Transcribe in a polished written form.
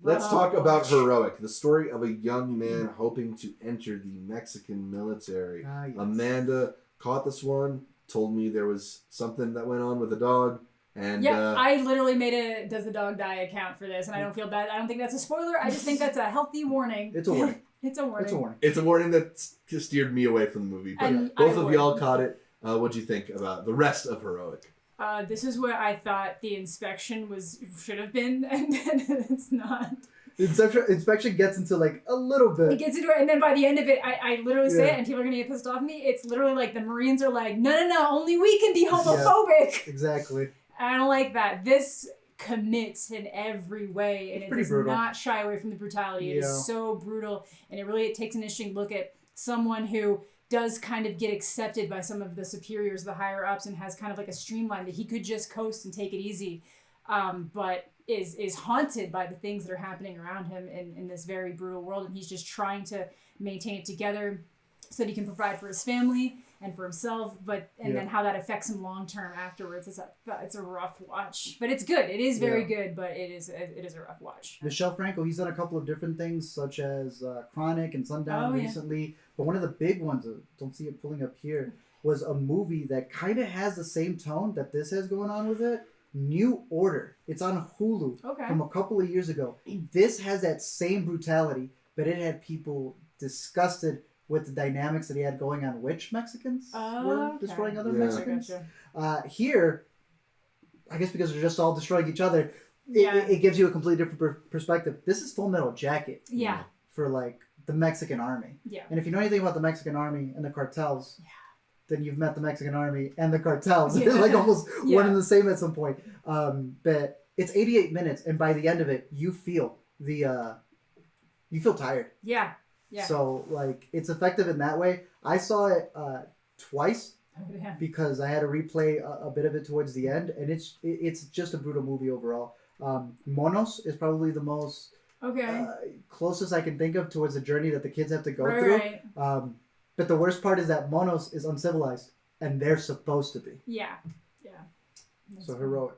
Let's talk about Heroic, the story of a young man hoping to enter the Mexican military. Yes. Amanda caught this one, told me there was something that went on with the dog. And I literally made a "Does the dog die" account for this, and I don't feel bad. I don't think that's a spoiler. I just think that's a healthy warning. It's a warning. It's a warning. It's a warning. It's a warning that steered me away from the movie. But both of y'all caught it. What'd you think about the rest of Heroic? This is where I thought the inspection should have been, and it's not. Inspection gets into like a little bit. It gets into it, and then by the end of it, I literally say it, and people are gonna get pissed off at me. It's literally like the Marines are like, no, only we can be homophobic. Yeah, exactly. I don't like that. This commits in every way, and it does not shy away from the brutality. It is so brutal, and it takes an interesting look at someone who does kind of get accepted by some of the superiors, the higher ups, and has kind of like a streamline that he could just coast and take it easy, but is haunted by the things that are happening around him in this very brutal world, and he's just trying to maintain it together so that he can provide for his family and for himself, then how that affects him long term afterwards. It's a rough watch, but it's good. It is very good, but it is a rough watch. Michel Franco, he's done a couple of different things, such as Chronic and Sundown recently. But one of the big ones, don't see it pulling up here, was a movie that kind of has the same tone that this has going on with it. New Order. It's on Hulu from a couple of years ago. This has that same brutality, but it had people disgusted with the dynamics that he had going on, which Mexicans were destroying other Mexicans. Here, I guess because they're just all destroying each other, it gives you a completely different perspective. This is Full Metal Jacket for like the Mexican army. Yeah. And if you know anything about the Mexican army and the cartels, then you've met the Mexican army and the cartels. It's like almost one and the same at some point. But it's 88 minutes, and by the end of it, you feel tired. Yeah. Yeah. So, like, it's effective in that way. I saw it twice because I had to replay a bit of it towards the end, and it's just a brutal movie overall. Monos is probably the most closest I can think of towards the journey that the kids have to go through. Right. But the worst part is that Monos is uncivilized, and they're supposed to be. Yeah. Yeah. So Heroic.